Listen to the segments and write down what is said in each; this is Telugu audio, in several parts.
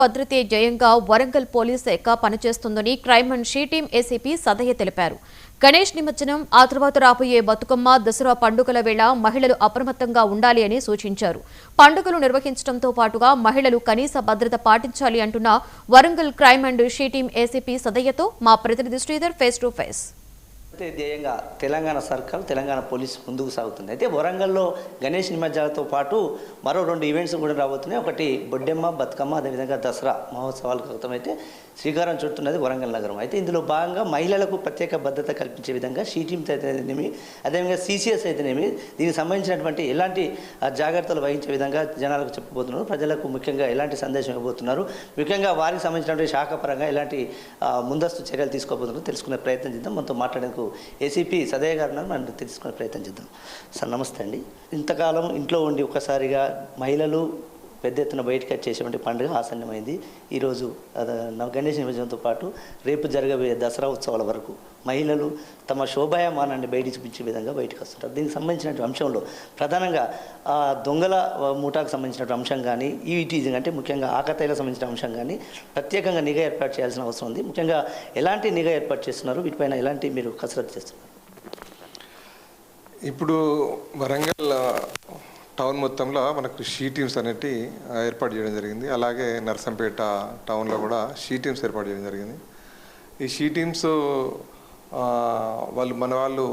భద్రతే జయంగా వరంగల్ పోలీస్ శాఖ పనిచేస్తుందని crime and she team ACP Sadayya తెలిపారు. గణేష్ నిమజ్జనం, ఆ తర్వాత రాబోయే బతుకమ్మ, దసరా పండుగల వేళ మహిళలు అప్రమత్తంగా ఉండాలి అని సూచించారు. పండుగలు నిర్వహించడంతో పాటుగా మహిళలు కనీస భద్రత పాటించాలి అంటున్న Warangal crime and she team ACP సదయ్యతో మా ప్రతినిధి శ్రీధర్ ఫేస్ టు ఫేస్. ధ్యేయంగా తెలంగాణ సర్కార్, తెలంగాణ పోలీసు ముందుకు సాగుతుంది. అయితే వరంగల్లో గణేష్ నిమజ్జనాలతో పాటు మరో 2 ఈవెంట్స్ కూడా రాబోతున్నాయి. ఒకటి బొడ్డెమ్మ, బతుకమ్మ, అదేవిధంగా దసరా మహోత్సవాలకు అయితే శ్రీకారం చుడుతున్నది వరంగల్ నగరం. అయితే ఇందులో భాగంగా మహిళలకు ప్రత్యేక భద్రత కల్పించే విధంగా షీ టీమ్స్ అయితేనేమి, అదేవిధంగా సీసీఎస్ అయితేనేమి దీనికి సంబంధించినటువంటి ఎలాంటి జాగ్రత్తలు వహించే విధంగా జనాలకు చెప్పబోతున్నారు, ప్రజలకు ముఖ్యంగా ఎలాంటి సందేశం ఇవ్వబోతున్నారు, ముఖ్యంగా వారికి సంబంధించినటువంటి శాఖపరంగా ఎలాంటి ముందస్తు చర్యలు తీసుకోబోతున్నారు తెలుసుకునే ప్రయత్నం చేద్దాం. మనతో మాట్లాడేందుకు ఏసీపీ సదయ్య గారు మనం తెలుసుకునే ప్రయత్నం చేద్దాం. సార్ నమస్తే అండి. ఇంతకాలం ఇంట్లో ఉండి ఒక్కసారిగా మహిళలు పెద్ద ఎత్తున బయటకు వచ్చేటువంటి పండుగ ఆసన్నమైంది. ఈరోజు గణేష్ నిమజ్జనంతో పాటు రేపు జరగబోయే దసరా ఉత్సవాల వరకు మహిళలు తమ శోభాయమానాన్ని బయట చూపించే విధంగా బయటకు వస్తుంటారు. దీనికి సంబంధించినటువంటి అంశంలో ప్రధానంగా దొంగల ముఠాకు సంబంధించినటువంటి అంశం కానీ, ఈటీజింగ్ అంటే ముఖ్యంగా ఆకతాయిలకు సంబంధించిన అంశం కానీ ప్రత్యేకంగా నిఘా ఏర్పాటు చేయాల్సిన అవసరం ఉంది. ముఖ్యంగా ఎలాంటి నిఘా ఏర్పాటు చేస్తున్నారు, వీటిపైన ఎలాంటి మీరు కసరత్తు చేస్తున్నారు? ఇప్పుడు వరంగల్ టౌన్ మొత్తంలో మనకు షీ టీమ్స్ అనేటి ఏర్పాటు చేయడం జరిగింది. అలాగే నర్సంపేట టౌన్లో కూడా షీ టీమ్స్ ఏర్పాటు చేయడం జరిగింది. ఈ షీ టీమ్స్ వాళ్ళు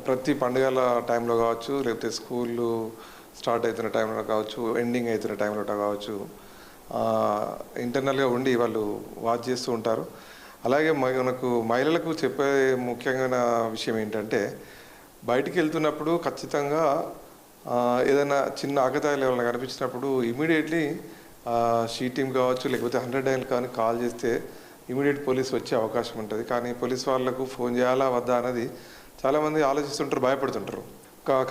ప్రతి పండుగల టైంలో కావచ్చు, లేకపోతే స్కూళ్ళు స్టార్ట్ అవుతున్న టైంలో కావచ్చు, ఎండింగ్ అవుతున్న టైంలో కావచ్చు, ఇంటర్నల్గా ఉండి వాళ్ళు వాచ్ చేస్తూ ఉంటారు. అలాగే మనకు మహిళలకు చెప్పే ముఖ్యమైన విషయం ఏంటంటే, బయటికి వెళ్తున్నప్పుడు ఖచ్చితంగా ఏదైనా చిన్న ఆకతాయిలు ఏమైనా కనిపించినప్పుడు ఇమీడియట్లీ షీ టీమ్ కావచ్చు, లేకపోతే 100 డైల్ కానీ కాల్ చేస్తే ఇమీడియట్ పోలీస్ వచ్చే అవకాశం ఉంటుంది. కానీ పోలీస్ వాళ్ళకు ఫోన్ చేయాలా వద్దా అనేది చాలామంది ఆలోచిస్తుంటారు, భయపడుతుంటారు.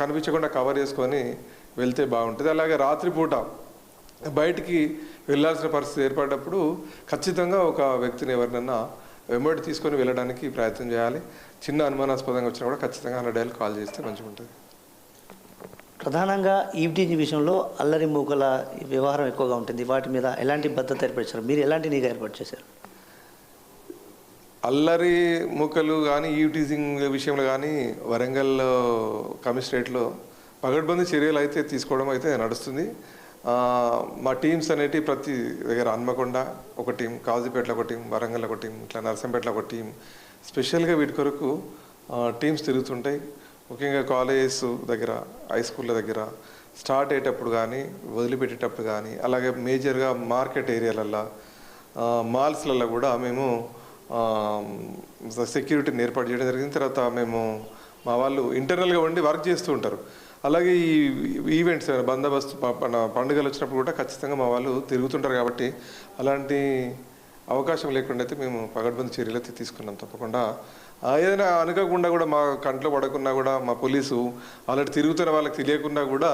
కనిపించకుండా కవర్ చేసుకొని వెళ్తే బాగుంటుంది. అలాగే రాత్రిపూట బయటికి వెళ్ళాల్సిన పరిస్థితి ఏర్పడినప్పుడు ఖచ్చితంగా ఒక వ్యక్తిని ఎవరినైనా వెంబడి తీసుకొని వెళ్ళడానికి ప్రయత్నం చేయాలి. చిన్న అనుమానాస్పదంగా వచ్చినా కూడా ఖచ్చితంగా 100 డైల్ కాల్ చేస్తే మంచిగా ఉంటుంది. ప్రధానంగా ఈటీజీ విషయంలో అల్లరి మూకల వ్యవహారం ఎక్కువగా ఉంటుంది. వాటి మీద ఎలాంటి భద్రత ఏర్పరిచారు, మీరు ఎలాంటి నిఘా ఏర్పాటు చేశారు? అల్లరి మూకలు కానీ ఈటీజింగ్ విషయంలో కానీ వరంగల్ కమిషనరేట్లో పగడ్బందీ చర్యలు అయితే తీసుకోవడం అయితే నడుస్తుంది. మా టీమ్స్ అనేటివి ప్రతి దగ్గర హన్మకొండ ఒక టీం, కాజీపేటలో ఒక టీం, వరంగల్ ఒక టీం, ఇట్లా నర్సంపేటలో ఒక టీం, స్పెషల్గా వీటి కొరకు టీమ్స్ తిరుగుతుంటాయి. ముఖ్యంగా కాలేజెస్ దగ్గర, హై స్కూళ్ళ దగ్గర స్టార్ట్ అయ్యేటప్పుడు కానీ, వదిలిపెట్టేటప్పుడు కానీ, అలాగే మేజర్గా మార్కెట్ ఏరియాలల్లో, మాల్స్లలో కూడా మేము సెక్యూరిటీని ఏర్పాటు చేయడం జరిగింది. తర్వాత మా వాళ్ళు ఇంటర్నల్గా ఉండి వర్క్ చేస్తూ ఉంటారు. అలాగే ఈ ఈవెంట్స్ బందోబస్తు పండుగలు వచ్చినప్పుడు కూడా ఖచ్చితంగా మా వాళ్ళు తిరుగుతుంటారు. కాబట్టి అలాంటి అవకాశం లేకుండా అయితే మేము పగడ్బందీ చర్యలు అయితే తీసుకున్నాం. తప్పకుండా ఏదైనా అనుకోకుండా కూడా మా కంట్లో పడకుండా కూడా మా పోలీసు ఆల్రెడీ తిరుగుతున్న వాళ్ళకి తెలియకుండా కూడా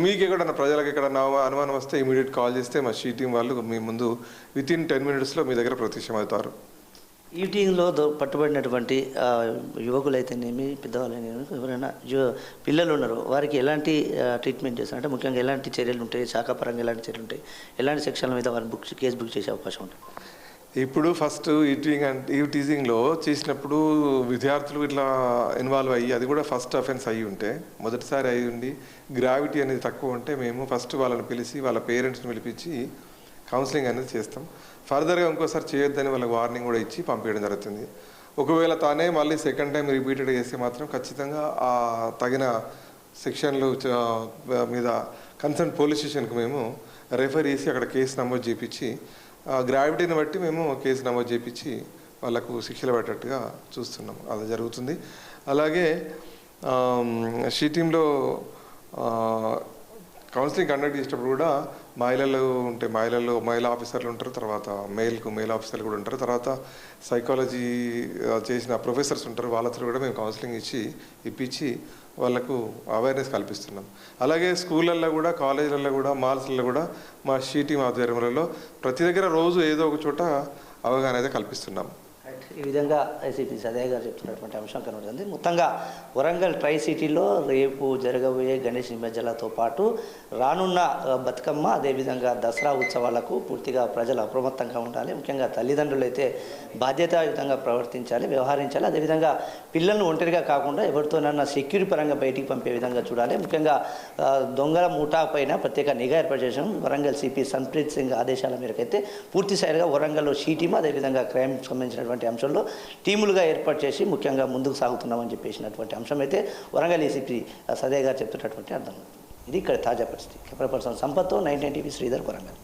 మీకు ఎక్కడన్నా ప్రజలకు ఎక్కడన్నా అనుమానం వస్తే ఇమీడియట్ కాల్ చేస్తే మా షీ టీం వాళ్ళు మీ ముందు వితిన్ 10 minutesలో మీ దగ్గర ప్రత్యక్షమవుతారు. ఈ టీంలో పట్టుబడినటువంటి యువకులు అయితేనేమి, పెద్దవాళ్ళైనా ఎవరైనా పిల్లలు ఉన్నారు, వారికి ఎలాంటి ట్రీట్మెంట్ చేస్తారు? అంటే ముఖ్యంగా ఎలాంటి చర్యలు ఉంటాయి, శాఖాపరంగా ఎలాంటి చర్యలు ఉంటాయి, ఎలాంటి సెక్షన్ల మీద వారిని కేసు బుక్ చేసే అవకాశం ఉంటుంది? ఇప్పుడు ఫస్ట్ ఈటీజింగ్లో చేసినప్పుడు విద్యార్థులు ఇట్లా ఇన్వాల్వ్ అయ్యి, అది కూడా ఫస్ట్ అఫెన్స్ అయ్యి ఉంటే, మొదటిసారి అయ్యి ఉండి గ్రావిటీ అనేది తక్కువ ఉంటే మేము ఫస్ట్ వాళ్ళని పిలిచి వాళ్ళ పేరెంట్స్ని పిలిపించి కౌన్సిలింగ్ అనేది చేస్తాం. ఫర్దర్గా ఇంకోసారి చేయొద్దని వాళ్ళకి వార్నింగ్ కూడా ఇచ్చి పంపించడం జరుగుతుంది. ఒకవేళ తానే మళ్ళీ సెకండ్ టైం రిపీటెడ్ చేస్తే మాత్రం ఖచ్చితంగా ఆ తగిన సెక్షన్లు మీద కన్సర్న్ పోలీస్ స్టేషన్కి మేము రెఫర్ చేసి అక్కడ కేసు నమోదు చేయించి, గ్రావిటీని బట్టి మేము కేసు నమోదు చేయించి వాళ్ళకు శిక్షలు పట్టేట్టుగా చూస్తున్నాం. అది జరుగుతుంది. అలాగే షీ టీంలో కౌన్సిలింగ్ కండక్ట్ చేసేటప్పుడు కూడా మహిళలు ఉంటే మహిళా ఆఫీసర్లు ఉంటారు, తర్వాత మెయిల్ ఆఫీసర్లు కూడా ఉంటారు, తర్వాత సైకాలజీ చేసిన ప్రొఫెసర్స్ ఉంటారు. వాళ్ళతో కూడా మేము కౌన్సిలింగ్ ఇప్పించి వాళ్ళకు అవేర్నెస్ కల్పిస్తున్నాం. అలాగే స్కూళ్ళల్లో కూడా, కాలేజీలలో కూడా, మాల్స్లలో కూడా మా షీ టీం ఆధ్వర్యంలో ప్రతి దగ్గర రోజు ఏదో ఒక చోట అవగాహన అయితే కల్పిస్తున్నాం. ఈ విధంగా ఏసీపీ సదయ్య గారు చెప్తున్నటువంటి అంశం కనబడుతుంది. మొత్తంగా వరంగల్ ట్రై సిటీలో రేపు జరగబోయే గణేష్ నిమజ్జనాలతో పాటు రానున్న బతుకమ్మ అదేవిధంగా దసరా ఉత్సవాలకు పూర్తిగా ప్రజలు అప్రమత్తంగా ఉండాలి. ముఖ్యంగా తల్లిదండ్రులు అయితే బాధ్యతాయుతంగా ప్రవర్తించాలి, వ్యవహరించాలి. అదేవిధంగా పిల్లలను ఒంటరిగా కాకుండా ఎవరితోనన్నా సెక్యూరిటీ పరంగా బయటికి పంపే విధంగా చూడాలి. ముఖ్యంగా దొంగల ముఠా పైన ప్రత్యేక నిఘా ఏర్పాటు చేసాం. వరంగల్ సిపి సన్ప్రీత్ సింగ్ ఆదేశాల మేరకు అయితే పూర్తి స్థాయిగా వరంగల్లో షీ టీమ్ అదేవిధంగా క్రైమ్ సంబంధించినటువంటి అంశంలో టీములుగా ఏర్పాటు చేసి ముఖ్యంగా ముందుకు సాగుతున్నామని చెప్పేసినటువంటి అంశం అయితే వరంగల్ ఏసీపీ సదయ్య గారు చెప్తున్నటువంటి అర్థం. ఇది ఇక్కడ తాజా పరిస్థితి. కెమెరా పర్సన్ సంపత్తో 9 టీవీ శ్రీధర్ వరంగల్.